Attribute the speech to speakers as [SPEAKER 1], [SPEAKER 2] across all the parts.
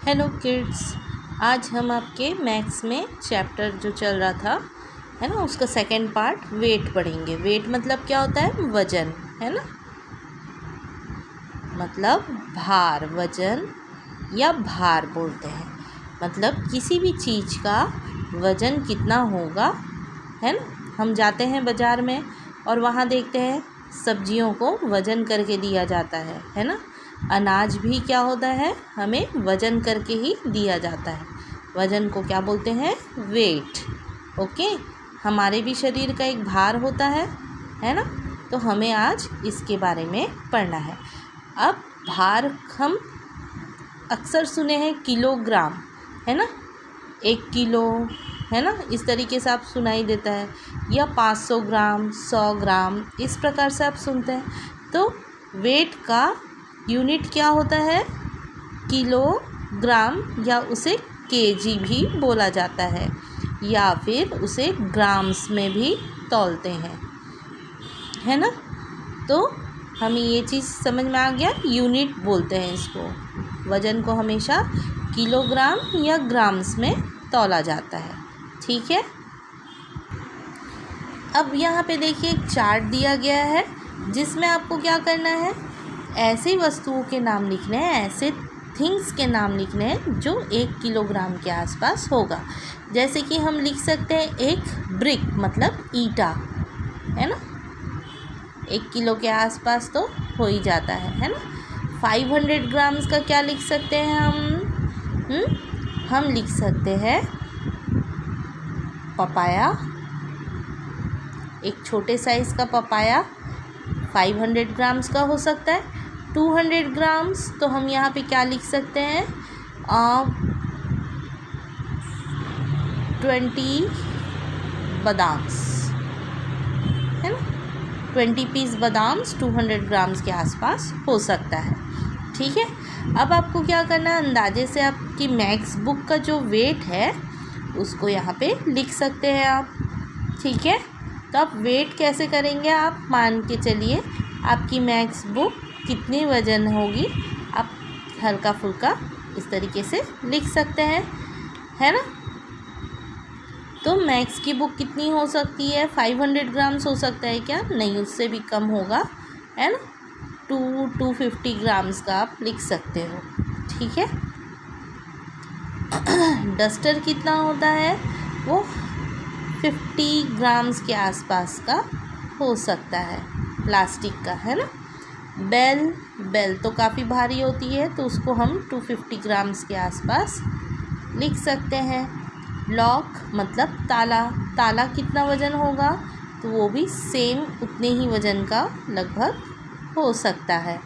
[SPEAKER 1] Hello kids, आज हम आपके मैथ्स में चैप्टर जो चल रहा था है ना, उसका सेकंड पार्ट वेट पढ़ेंगे। वेट मतलब क्या होता है? वजन, है ना, मतलब भार, वजन या भार बोलते हैं। मतलब किसी भी चीज़ का वजन कितना होगा, है ना। हम जाते हैं बाज़ार में और वहाँ देखते हैं सब्जियों को वजन करके दिया जाता है ना। अनाज भी क्या होता है, हमें वजन करके ही दिया जाता है। वजन को क्या बोलते हैं? वेट। ओके, हमारे भी शरीर का एक भार होता है ना। तो हमें आज इसके बारे में पढ़ना है। अब भार हम अक्सर सुने हैं किलोग्राम, है ना, 1 किलो, है ना, इस तरीके से आप सुनाई देता है, या 500 ग्राम, 100 ग्राम, इस प्रकार से आप सुनते हैं। तो वेट का यूनिट क्या होता है? किलोग्राम, या उसे केजी भी बोला जाता है, या फिर उसे ग्राम्स में भी तौलते हैं, है ना। तो हमें ये चीज़ समझ में आ गया, यूनिट बोलते हैं इसको। वज़न को हमेशा किलोग्राम या ग्राम्स में तौला जाता है, ठीक है। अब यहाँ पे देखिए एक चार्ट दिया गया है जिसमें आपको क्या करना है, ऐसे वस्तुओं के नाम लिखने हैं, ऐसे थिंग्स के नाम लिखने हैं जो 1 किलोग्राम के आसपास होगा। जैसे कि हम लिख सकते हैं एक ब्रिक, मतलब ईंटा, है ना, 1 किलो के आसपास तो हो ही जाता है ना। 500 ग्राम्स का क्या लिख सकते हैं हम लिख सकते हैं पपाया, एक छोटे साइज़ का पपाया 500 ग्राम्स का हो सकता है। 200 ग्राम्स तो हम यहाँ पे क्या लिख सकते हैं, 20 बादाम्स, है ना, 20 पीस बादाम्स 200 ग्राम्स के आसपास हो सकता है, ठीक है। अब आपको क्या करना है, अंदाजे से आपकी मैथ्स बुक का जो वेट है उसको यहाँ पे लिख सकते हैं आप, ठीक है। तो आप वेट कैसे करेंगे, आप मान के चलिए आपकी मैथ्स बुक कितनी वज़न होगी, आप हल्का फुल्का इस तरीके से लिख सकते हैं, है ना। तो मैथ्स की बुक कितनी हो सकती है? 500 ग्राम्स हो सकता है क्या? नहीं, उससे भी कम होगा, है ना। 250 ग्राम्स का आप लिख सकते हो, ठीक है। डस्टर कितना होता है? वो 50 ग्राम्स के आसपास का हो सकता है, प्लास्टिक का, है ना। बेल तो काफ़ी भारी होती है, तो उसको हम 250 ग्राम्स के आसपास लिख सकते हैं। लॉक मतलब ताला कितना वज़न होगा? तो वो भी सेम उतने ही वज़न का लगभग हो सकता है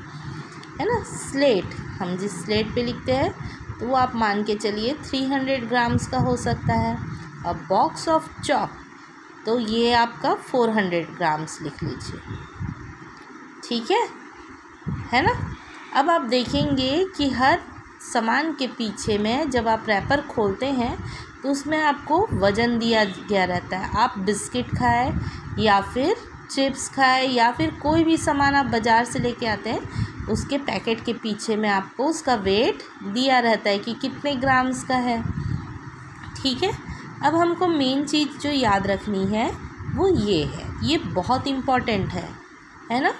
[SPEAKER 1] ना। स्लेट, हम जिस स्लेट पे लिखते हैं तो वो आप मान के चलिए 300 ग्राम्स का हो सकता है। अब बॉक्स ऑफ चॉक, तो ये आपका 400 ग्राम्स लिख लीजिए, ठीक है ना। अब आप देखेंगे कि हर सामान के पीछे में जब आप रैपर खोलते हैं तो उसमें आपको वज़न दिया गया रहता है। आप बिस्किट खाए या फिर चिप्स खाए या फिर कोई भी सामान आप बाज़ार से लेके आते हैं, उसके पैकेट के पीछे में आपको उसका वेट दिया रहता है कि कितने ग्राम्स का है, ठीक है। अब हमको मेन चीज़ जो याद रखनी है वो ये है, ये बहुत इम्पॉर्टेंट है ना।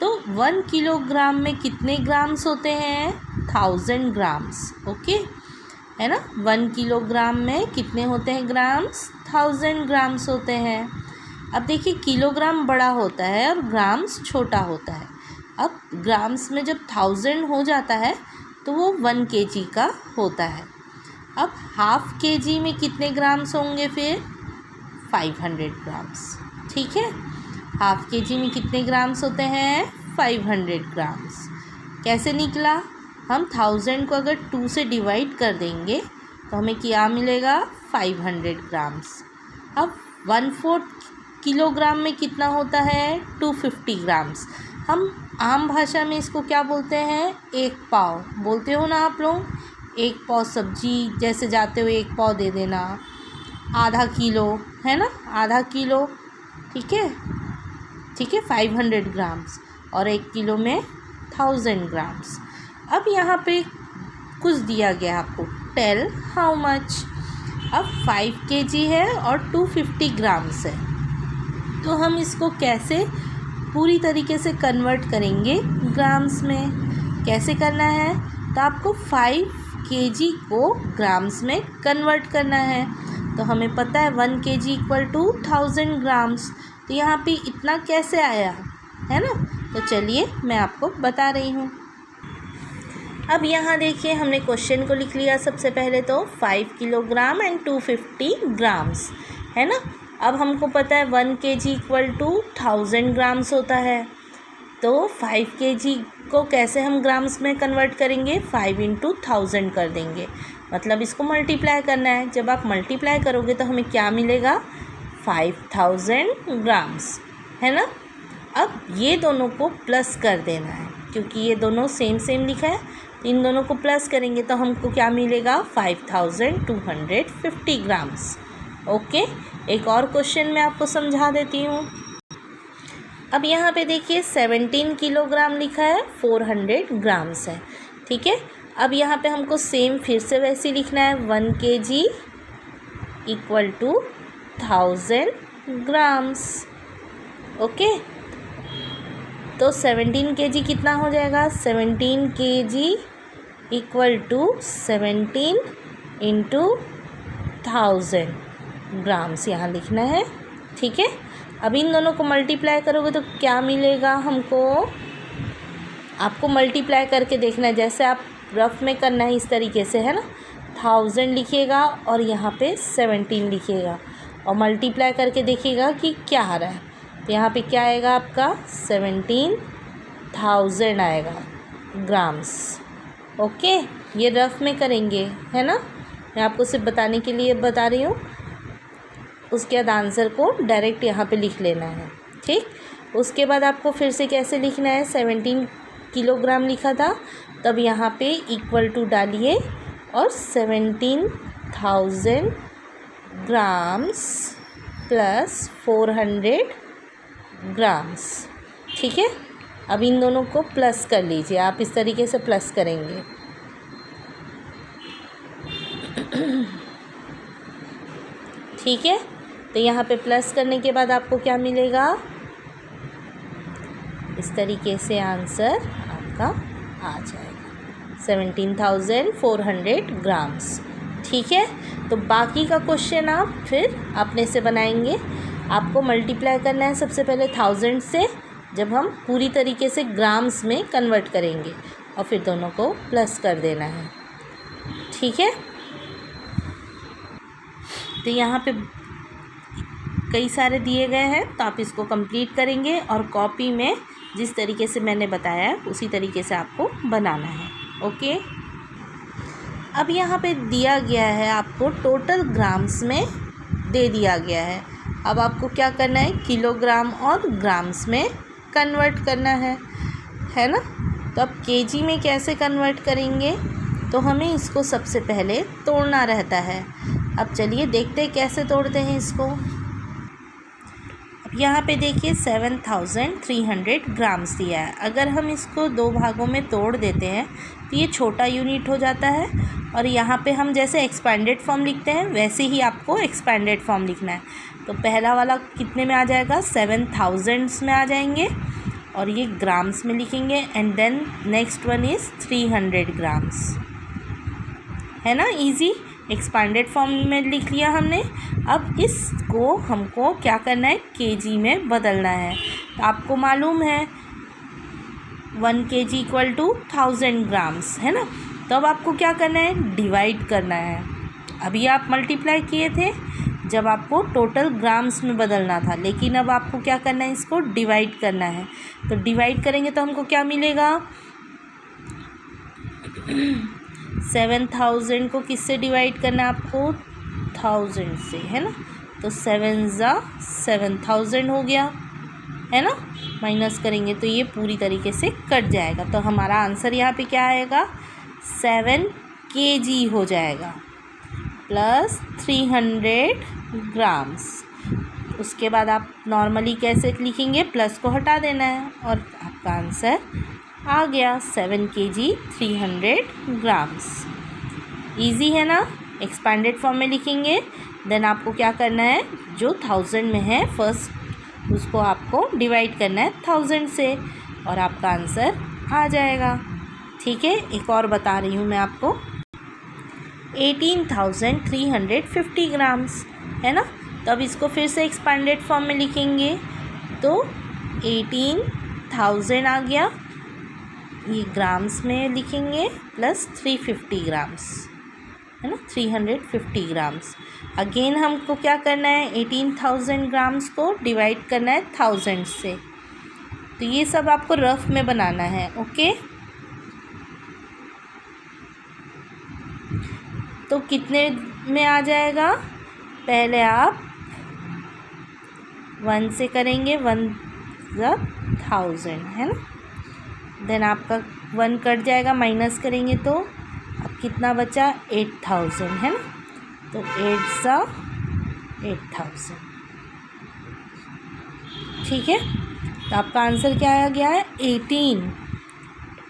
[SPEAKER 1] तो 1 किलोग्राम में कितने ग्राम्स होते हैं? 1000 ग्राम्स, ओके, है ना। 1 किलोग्राम में कितने होते हैं ग्राम्स? 1000 ग्राम्स होते हैं। अब देखिए किलोग्राम बड़ा होता है और ग्राम्स छोटा होता है। अब ग्राम्स में जब 1000 हो जाता है तो वो 1 kg का होता है। अब हाफ kg में कितने ग्राम्स होंगे फिर? 500 ग्राम्स, ठीक है। हाफ kg में कितने ग्राम्स होते हैं? 500 ग्राम्स। कैसे निकला? हम 1000 को अगर 2 से डिवाइड कर देंगे तो हमें क्या मिलेगा? 500 ग्राम्स। अब 1/4 किलोग्राम में कितना होता है? 250 ग्राम्स। हम आम भाषा में इसको क्या बोलते हैं? 1 पाव बोलते हो ना आप लोग। 1 पाव सब्जी जैसे जाते हो 1 पाव दे देना, आधा किलो, है ना, आधा किलो, ठीक है 500 ग्राम्स, और 1 किलो में 1000 ग्राम्स। अब यहाँ पे कुछ दिया गया आपको, टेल हाउ मच। अब 5 kg है और 250 ग्राम्स है, तो हम इसको कैसे पूरी तरीके से कन्वर्ट करेंगे ग्राम्स में, कैसे करना है, तो आपको 5 kg को ग्राम्स में कन्वर्ट करना है। तो हमें पता है 1 kg इक्वल टू 1000 ग्राम्स, तो यहाँ पे इतना कैसे आया है ना। तो चलिए मैं आपको बता रही हूँ। अब यहाँ देखिए हमने क्वेश्चन को लिख लिया सबसे पहले, तो 5 किलोग्राम एंड 250 ग्राम्स है ना। अब हमको पता है 1 kg इक्वल टू 1000 ग्राम्स होता है, तो 5 kg को कैसे हम ग्राम्स में कन्वर्ट करेंगे, 5 × 1000 कर देंगे, मतलब इसको मल्टीप्लाई करना है। जब आप मल्टीप्लाई करोगे तो हमें क्या मिलेगा, 5000 ग्राम्स है ना। अब ये दोनों को प्लस कर देना है, क्योंकि ये दोनों सेम सेम लिखा है, तो इन दोनों को प्लस करेंगे तो हमको क्या मिलेगा, 5250 ग्राम्स। ओके, एक और क्वेश्चन मैं आपको समझा देती हूँ। अब यहाँ पे देखिए 17 किलोग्राम लिखा है, 400 ग्राम्स है, ठीक है। अब यहाँ पे हमको सेम फिर से वैसे लिखना है, 1 kg equal to 1000 grams. Okay, तो 17 kg कितना हो जाएगा, 17 kg इक्वल टू 17 × 1000 ग्राम्स यहाँ लिखना है, ठीक है। अब इन दोनों को मल्टीप्लाई करोगे तो क्या मिलेगा हमको, आपको मल्टीप्लाई करके देखना है, जैसे आप रफ में करना है इस तरीके से है ना। 1000 लिखिएगा और यहाँ पे 17 लिखिएगा और मल्टीप्लाई करके देखिएगा कि क्या आ रहा है। तो यहाँ पे क्या आएगा आपका, 17000 आएगा ग्राम्स। ओके, ये रफ में करेंगे है ना, मैं आपको सिर्फ बताने के लिए बता रही हूँ। उसके बाद आंसर को डायरेक्ट यहाँ पे लिख लेना है, ठीक। उसके बाद आपको फिर से कैसे लिखना है, 17 किलोग्राम लिखा था, तब यहाँ पे इक्वल टू डालिए और 17000 ग्राम्स प्लस 400 ग्राम्स, ठीक है। अब इन दोनों को प्लस कर लीजिए, आप इस तरीके से प्लस करेंगे। ठीक है, तो यहाँ पे प्लस करने के बाद आपको क्या मिलेगा, इस तरीके से आंसर आपका आ जाएगा, 17400 ग्राम्स, ठीक है। तो बाकी का क्वेश्चन आप फिर अपने से बनाएंगे। आपको मल्टीप्लाई करना है सबसे पहले 1000 से, जब हम पूरी तरीके से ग्राम्स में कन्वर्ट करेंगे, और फिर दोनों को प्लस कर देना है, ठीक है। तो यहाँ पे कई सारे दिए गए हैं, तो आप इसको कंप्लीट करेंगे और कॉपी में जिस तरीके से मैंने बताया है उसी तरीके से आपको बनाना है। ओके, अब यहाँ पे दिया गया है आपको टोटल ग्राम्स में दे दिया गया है। अब आपको क्या करना है, किलोग्राम और ग्राम्स में कन्वर्ट करना है ना। तो अब केजी में कैसे कन्वर्ट करेंगे, तो हमें इसको सबसे पहले तोड़ना रहता है। अब चलिए देखते हैं कैसे तोड़ते हैं इसको। अब यहाँ पे देखिए 7300 ग्राम्स दिया है। अगर हम इसको 2 भागों में तोड़ देते हैं तो ये छोटा यूनिट हो जाता है, और यहाँ पे हम जैसे एक्सपेंडेड फॉर्म लिखते हैं वैसे ही आपको एक्सपेंडेड फॉर्म लिखना है। तो पहला वाला कितने में आ जाएगा, 7000 में आ जाएंगे, और ये ग्राम्स में लिखेंगे, and then next one is 300 grams, है ना। इजी, एक्सपेंडेड फॉर्म में लिख लिया हमने। अब इसको हमको क्या करना है, केजी में बदलना है। तो आपको मालूम है 1 kg इक्वल टू 1000 ग्राम्स, है ना। तो अब आपको क्या करना है, डिवाइड करना है। अभी आप मल्टीप्लाई किए थे जब आपको टोटल ग्राम्स में बदलना था, लेकिन अब आपको क्या करना है, इसको डिवाइड करना है। तो डिवाइड करेंगे तो हमको क्या मिलेगा, 7000 को किससे डिवाइड करना है आपको, 1000 से, है ना। तो 7 × 7000 हो गया, है ना। माइनस करेंगे तो ये पूरी तरीके से कट जाएगा। तो हमारा आंसर यहाँ पे क्या आएगा, 7 kg हो जाएगा प्लस 300 ग्राम्स। उसके बाद आप नॉर्मली कैसे लिखेंगे, प्लस को हटा देना है और आपका आंसर आ गया 7 kg 300 ग्राम्स। ईजी है ना। एक्सपेंडेड फॉर्म में लिखेंगे। देन आपको क्या करना है, जो 1000 में है फर्स्ट उसको आपको डिवाइड करना है 1000 से और आपका आंसर आ जाएगा। ठीक है, एक और बता रही हूँ मैं आपको, 18,350 ग्राम्स है ना। तो अब इसको फिर से एक्सपेंडेड फॉर्म में लिखेंगे तो 18,000 आ गया, ये ग्राम्स में लिखेंगे प्लस 350 ग्राम्स है ना, 350 ग्राम्स। अगेन हमको क्या करना है, 18,000 ग्राम्स को डिवाइड करना है 1000 से। तो ये सब आपको रफ में बनाना है। ओके, तो कितने में आ जाएगा, पहले आप 1 से करेंगे, 1,000 है ना। देन आपका 1 कट जाएगा, माइनस करेंगे तो अब कितना बचा, 8,000 है ना। तो 8 8,000। ठीक है, तो आपका आंसर क्या आ गया है, 18।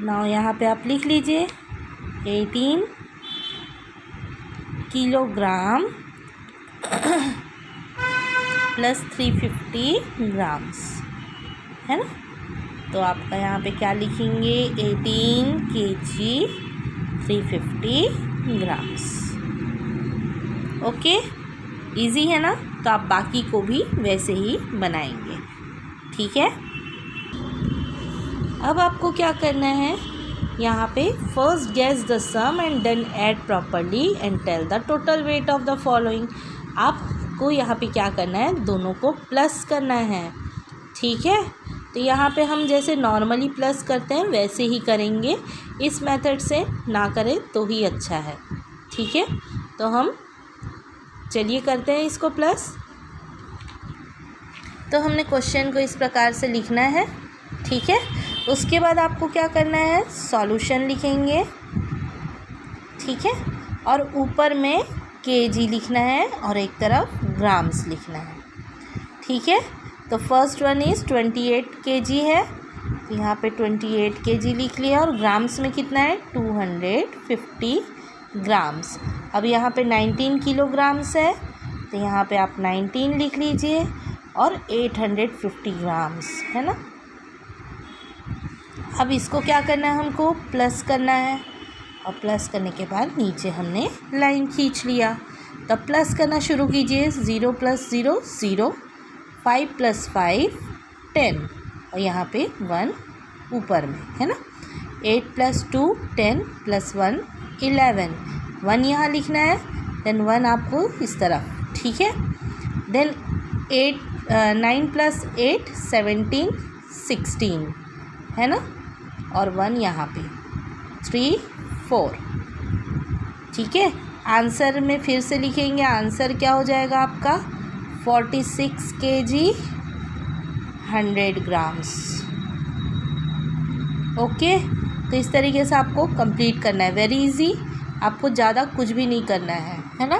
[SPEAKER 1] नाउ यहाँ पे आप लिख लीजिए 18 किलोग्राम प्लस 350 ग्राम्स है ना। तो आपका यहाँ पे क्या लिखेंगे, 18 kg 350 ग्राम्स। ओके, इजी है ना। तो आप बाकी को भी वैसे ही बनाएंगे। ठीक है, अब आपको क्या करना है, यहाँ पे first guess the sum and then add properly and tell the total weight of the following. आपको यहाँ पे क्या करना है, दोनों को प्लस करना है। ठीक है, तो यहाँ पे हम जैसे नॉर्मली प्लस करते हैं वैसे ही करेंगे, इस मेथड से ना करें तो ही अच्छा है। ठीक है, तो हम चलिए करते हैं इसको प्लस। तो हमने क्वेश्चन को इस प्रकार से लिखना है। ठीक है, उसके बाद आपको क्या करना है, सॉल्यूशन लिखेंगे। ठीक है, और ऊपर में केजी लिखना है और एक तरफ ग्राम्स लिखना है। ठीक है, तो फर्स्ट वन इज़ 28 kg है, तो यहाँ पे 28 kg लिख लिया और ग्राम्स में कितना है, 250 ग्राम्स। अब यहाँ पे 19 किलोग्राम्स है, तो यहाँ पे आप 19 लिख लीजिए और 850 ग्राम्स है ना। अब इसको क्या करना है, हमको प्लस करना है और प्लस करने के बाद नीचे हमने लाइन खींच लिया। तब प्लस करना शुरू कीजिए, 0 + 0 0, 5 + 5 10 और यहाँ पे 1 ऊपर में है ना। 8 + 2 10 + 1 11, 1 यहाँ लिखना है, देन 1 आपको इस तरफ। ठीक है, देन 9 + 8 17 16 है ना, और 1 यहाँ पे 3 4। ठीक है, आंसर में फिर से लिखेंगे, आंसर क्या हो जाएगा आपका 46 kg 100 ग्राम्स। ओके, तो इस तरीके से आपको कंप्लीट करना है, वेरी इजी, आपको ज़्यादा कुछ भी नहीं करना है ना।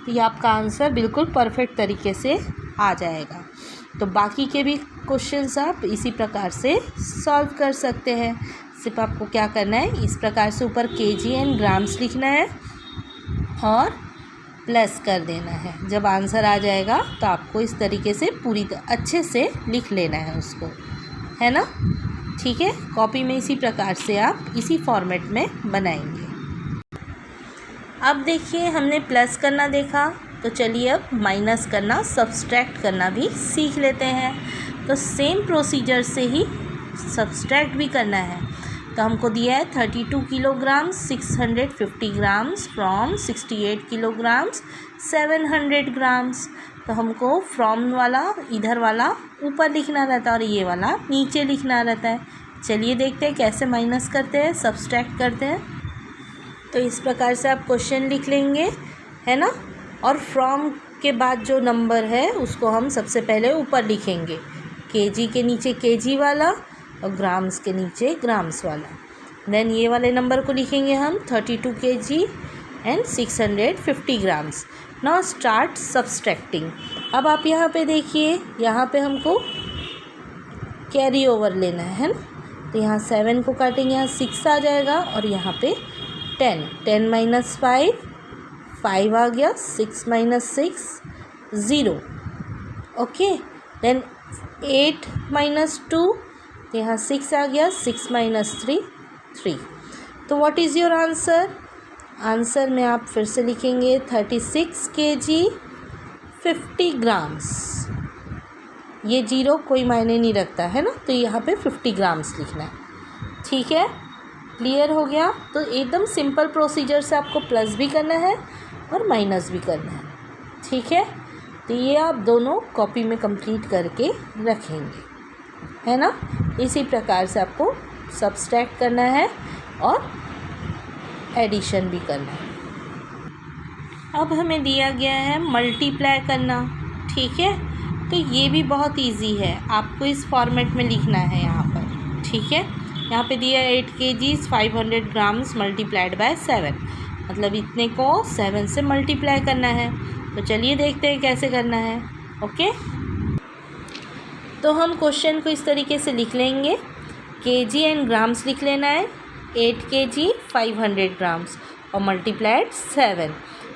[SPEAKER 1] तो ये आपका आंसर बिल्कुल परफेक्ट तरीके से आ जाएगा। तो बाकी के भी क्वेश्चंस आप इसी प्रकार से सॉल्व कर सकते हैं। सिर्फ आपको क्या करना है, इस प्रकार से ऊपर केजी एंड ग्राम्स लिखना है और प्लस कर देना है। जब आंसर आ जाएगा तो आपको इस तरीके से पूरी अच्छे से लिख लेना है उसको, है ना। ठीक है, कॉपी में इसी प्रकार से आप इसी फॉर्मेट में बनाएंगे। अब देखिए, हमने प्लस करना देखा, तो चलिए अब माइनस करना, सब्सट्रैक्ट करना भी सीख लेते हैं। तो सेम प्रोसीजर से ही सब्सट्रैक्ट भी करना है। तो हमको दिया है 32 kilogram 650 grams from 68 kilograms 700 grams. तो हमको फ्रॉम वाला इधर वाला ऊपर लिखना रहता है और ये वाला नीचे लिखना रहता है। चलिए देखते हैं कैसे माइनस करते हैं, सब्सट्रैक्ट करते हैं। तो इस प्रकार से आप क्वेश्चन लिख लेंगे, है ना। और फ्रॉम के बाद जो नंबर है उसको हम सबसे पहले ऊपर लिखेंगे, केजी के नीचे केजी वाला और ग्राम्स के नीचे ग्राम्स वाला। देन ये वाले नंबर को लिखेंगे हम 32 kg and 650 grams. Now start subtracting. अब आप यहाँ पे देखिए, यहाँ पे हमको कैरी ओवर लेना है ना। तो यहाँ 7 को काटेंगे, यहाँ 6 आ जाएगा और यहाँ पे 10, 10 माइनस 5, 5 आ गया, 6 माइनस 6 0। ओके, देन 8 माइनस 2, तो यहाँ 6 आ गया, 6 माइनस 3 3। तो what is your answer? Answer में आप फिर से लिखेंगे 36 kg 50 ग्राम्स। ये जीरो कोई मायने नहीं रखता है ना, तो यहाँ पे 50 ग्राम्स लिखना है। ठीक है, क्लियर हो गया? तो एकदम सिंपल प्रोसीजर से आपको प्लस भी करना है और माइनस भी करना है। ठीक है, तो ये आप दोनों कॉपी में कंप्लीट करके रखेंगे, है ना। इसी प्रकार से आपको सब्सट्रैक्ट करना है और एडिशन भी करना है। अब हमें दिया गया है मल्टीप्लाई करना। ठीक है, तो ये भी बहुत इजी है, आपको इस फॉर्मेट में लिखना है यहाँ पर। ठीक है, यहाँ पे दिया 8 kg 500 ग्राम्स मल्टीप्लाइड बाय 7, मतलब इतने को 7 से मल्टीप्लाई करना है। तो चलिए देखते हैं कैसे करना है। ओके, तो हम क्वेश्चन को इस तरीके से लिख लेंगे, kg एंड ग्राम्स लिख लेना है, 8 kg 500 ग्राम्स और मल्टीप्लाइड 7।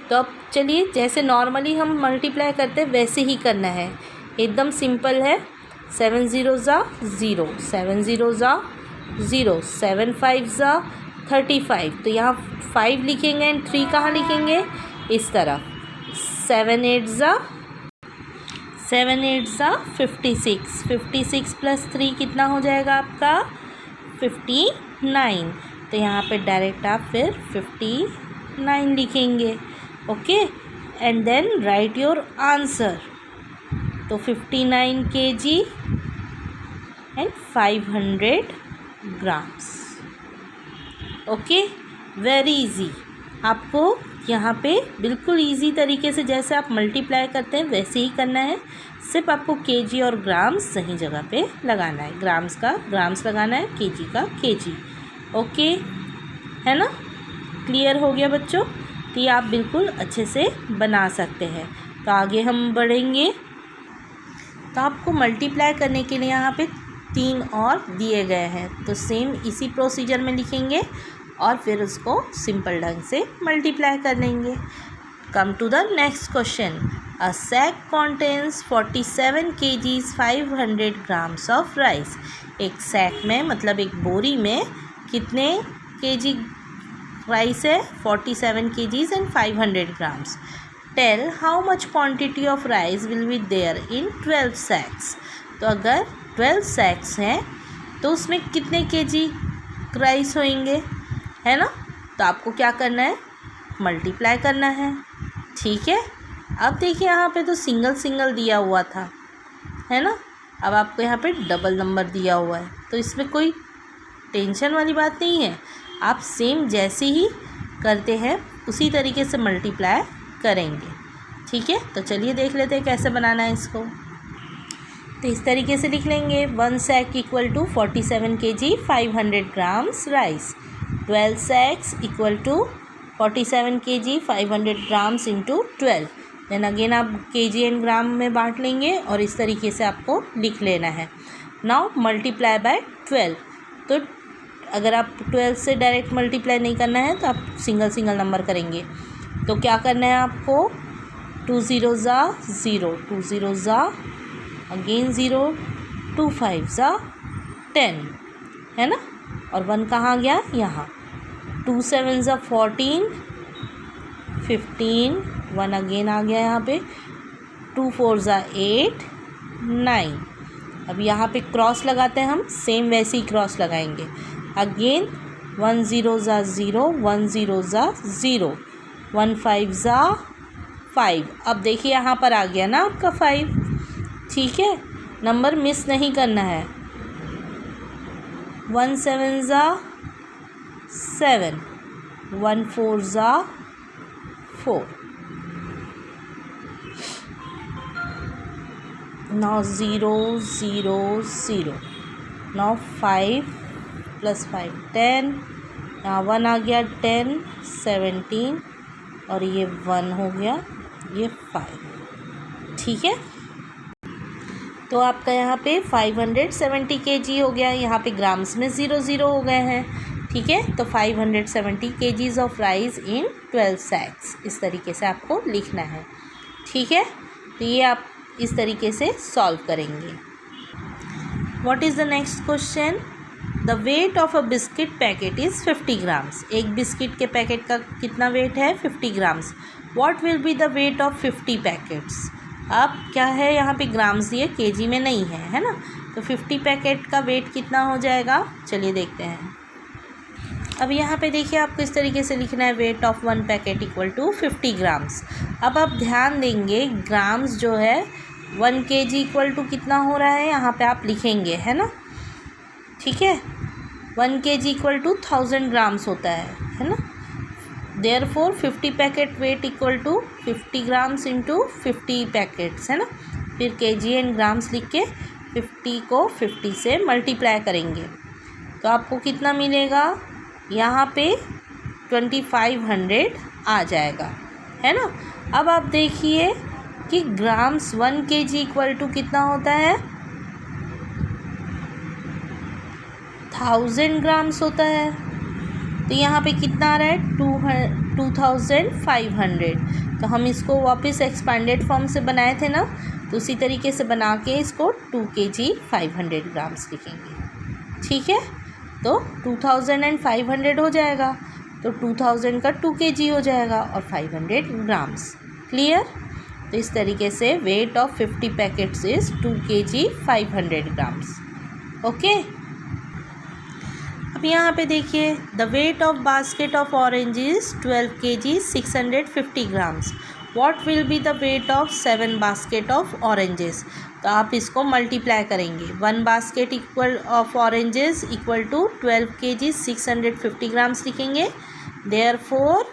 [SPEAKER 1] तो अब चलिए जैसे नॉर्मली हम मल्टीप्लाई करते हैं वैसे ही करना है, एकदम सिंपल है। 7 0 ज़ा 0, 7 0 ज़ा 0, 7 5 ज़ा 35। तो यहाँ 5 लिखेंगे एंड 3 कहाँ लिखेंगे? इस तरफ। 7 8 ज़ा 56, 56 प्लस 3 कितना हो जाएगा आपका? 59। तो यहाँ पे डायरेक्ट आप फिर 59 लिखेंगे। Okay, and then write your answer. तो 59 kg and 500 grams. Okay, very easy. आपको यहाँ पे बिल्कुल इजी तरीके से जैसे आप मल्टीप्लाई करते हैं वैसे ही करना है, सिर्फ आपको kg और ग्राम्स सही जगह पे लगाना है। ग्राम्स का ग्राम्स लगाना है, kg का kg। ओके, है ना। क्लियर हो गया बच्चों? तो ये आप बिल्कुल अच्छे से बना सकते हैं। तो आगे हम बढ़ेंगे। तो आपको मल्टीप्लाई करने के लिए यहाँ पे 3 और दिए गए हैं, तो सेम इसी प्रोसीजर में लिखेंगे और फिर उसको सिंपल ढंग से मल्टीप्लाई कर लेंगे। Come to the next question. A sack contains 47 kg 500 grams of rice. एक सैक में मतलब एक बोरी में कितने kg राइस है? 47 kgs and 500 grams. Tell how much quantity of rice will be there in 12 sacks. तो अगर 12 सैक्स हैं तो उसमें कितने kg राइस होंगे, है ना। तो आपको क्या करना है? मल्टीप्लाई करना है। ठीक है, अब देखिए यहाँ पे तो सिंगल सिंगल दिया हुआ था, है ना। अब आपको यहाँ पे डबल नंबर दिया हुआ है, तो इसमें कोई टेंशन वाली बात नहीं है। आप सेम जैसे ही करते हैं उसी तरीके से मल्टीप्लाई करेंगे। ठीक है, तो चलिए देख लेते हैं कैसे बनाना है इसको। तो इस तरीके से लिख लेंगे 1 sack equal to 47 kg 500 grams rice. 12 sacks equal to 47 kg 500 grams into 12। Then again आप kg एंड ग्राम में बांट लेंगे और इस तरीके से आपको लिख लेना है। Now multiply by 12। तो अगर आप 12 से डायरेक्ट मल्टीप्लाई नहीं करना है तो आप सिंगल सिंगल नंबर करेंगे। तो क्या करना है आपको? 2 0 ज़ा 0, 2 0 ज़ा अगेन 0, 2 5 ज़ा 10, है ना। और 1 कहाँ गया? यहाँ। 2 7 ज़ा 14, 15, 1 अगेन आ गया यहाँ पे। 2 4 ज़ा 8, 9। अब यहाँ पे क्रॉस लगाते हैं हम, सेम वैसे ही क्रॉस लगाएंगे। अगेन 1 0 ज़ा 0, 1 0 ज़ा 0, 1 5 ज़ा 5। अब देखिए यहाँ पर आ गया ना आपका 5। ठीक है, नंबर मिस नहीं करना है। 1 7 ज़ा 7, 1 4 ज़ा 4। नाउ 0 0 0। नाउ 5 + 5 10। यहाँ 1 आ गया 10, 17 और ये 1 हो गया, ये 5। ठीक है, तो आपका यहाँ पे 570 kg हो गया, यहाँ पे ग्राम्स में 0 हो गए हैं, ठीक है। तो 570 kgs of rice in 12 sacks, इस तरीके से आपको लिखना है, ठीक है। तो ये आप इस तरीके से सॉल्व करेंगे। What is the next question? The weight of a biscuit packet is 50 grams. एक बिस्किट के पैकेट का कितना वेट है? 50 grams. What will be the weight of 50 packets? अब क्या है, यहाँ पे ग्राम्स दिए, केजी में नहीं है ना। तो 50 पैकेट का वेट कितना हो जाएगा? चलिए देखते हैं। अब यहाँ पे देखिए आपको इस तरीके से लिखना है, weight of 1 packet equal to 50 grams. अब आप ध्यान देंगे ग्राम्स जो है 1 kg इक्वल टू कितना हो रहा है, यहाँ पे आप लिखेंगे, है ना, ठीक है। 1 kg इक्वल टू 1000 ग्राम्स होता है ना। Therefore 50 packet weight equal to 50 grams into 50 packets, है ना। फिर kg एंड ग्राम्स लिख के 50 को 50 से मल्टीप्लाई करेंगे तो आपको कितना मिलेगा, यहाँ पे 2500 आ जाएगा, है ना। अब आप देखिए कि ग्राम्स 1 kg इक्वल टू कितना होता है, 1000 ग्राम्स होता है। तो यहाँ पे कितना आ रहा है, 2500। तो हम इसको वापस एक्सपांडेड फॉर्म से बनाए थे ना, तो उसी तरीके से बना के इसको 2 kg 500 ग्राम्स लिखेंगे, ठीक है। तो 2500 हो जाएगा, तो 2000 का 2 kg हो जाएगा और 500 ग्राम्स। क्लियर? तो इस तरीके से weight of 50 packets is 2 kg 500 grams. Okay. अब यहाँ पे देखिए, the weight of basket of orange is 12 kg 650 grams. What will be the weight of 7 basket of oranges? तो आप इसको मल्टीप्लाई करेंगे। 1 basket equal of oranges equal to 12 kg 650 grams लिखेंगे। Therefore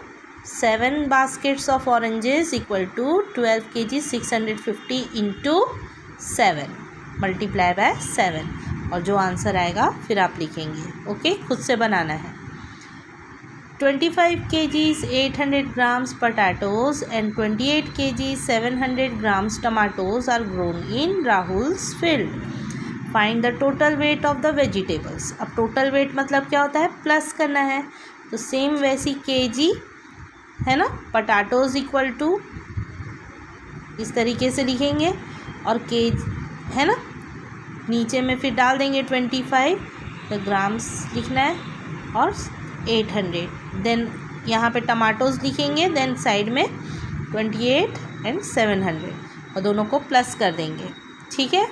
[SPEAKER 1] 7 baskets of oranges equal to 12 kg 650 into 7 multiply bye 7, और जो answer आएगा फिर आप लिखेंगे। ओके, खुद से बनाना है। 25 kg 800 grams potatoes and 28 kg 700 grams tomatoes are grown in Rahul's field. Find the total weight of the vegetables. अब total weight मतलब क्या होता है, प्लस करना है। तो सेम वैसी kg है ना, potatoes इक्वल टू इस तरीके से लिखेंगे, और kg है ना, नीचे में फिर डाल देंगे 25, तो ग्राम्स लिखना है, और 800। देन यहाँ पे टमाटोज़ लिखेंगे, देन साइड में 28 एंड 700, और दोनों को प्लस कर देंगे, ठीक है।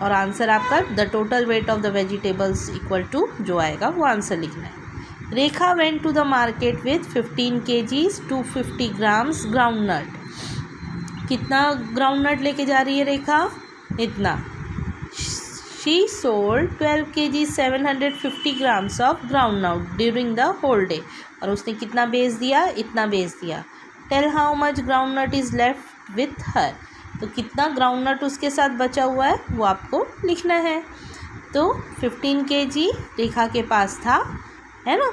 [SPEAKER 1] और आंसर आपका the total weight of the vegetables equal to जो आएगा वो आंसर लिखना है। Rekha went to the market with 15 kgs 250 grams groundnut. कितना ग्राउंड नट लेके जा रही है रेखा? इतना। She sold 12 kg 750 grams of groundnut during the whole day. और उसने कितना बेच दिया? इतना बेच दिया। Tell how much groundnut is left with her. तो कितना ग्राउंडनट उसके साथ बचा हुआ है वो आपको लिखना है। तो 15 kg रेखा के पास था, है ना।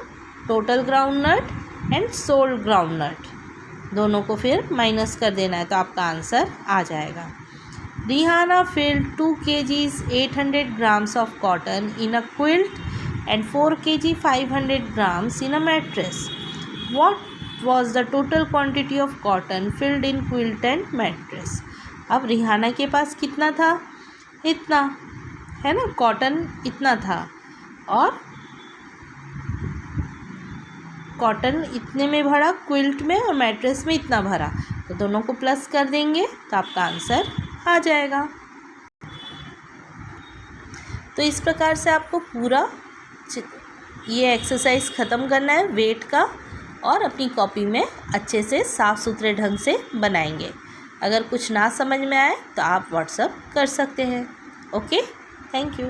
[SPEAKER 1] Total groundnut and sold groundnut दोनों को फिर माइनस कर देना है, तो आपका आंसर आ जाएगा। Rihanna filled 2 kg 800 grams of cotton in a quilt and 4 kg 500 grams in a mattress. What was the total quantity of cotton filled in quilt and mattress? अब रिहाना के पास कितना था? इतना, है ना, कॉटन इतना था, और कॉटन इतने में भरा क्विल्ट में, और मैट्रेस में इतना भरा, तो दोनों को प्लस कर देंगे तो आपका आंसर आ जाएगा। तो इस प्रकार से आपको पूरा ये एक्सरसाइज ख़त्म करना है वेट का, और अपनी कॉपी में अच्छे से साफ़ सुथरे ढंग से बनाएंगे। अगर कुछ ना समझ में आए तो आप व्हाट्सएप कर सकते हैं। Okay, thank you.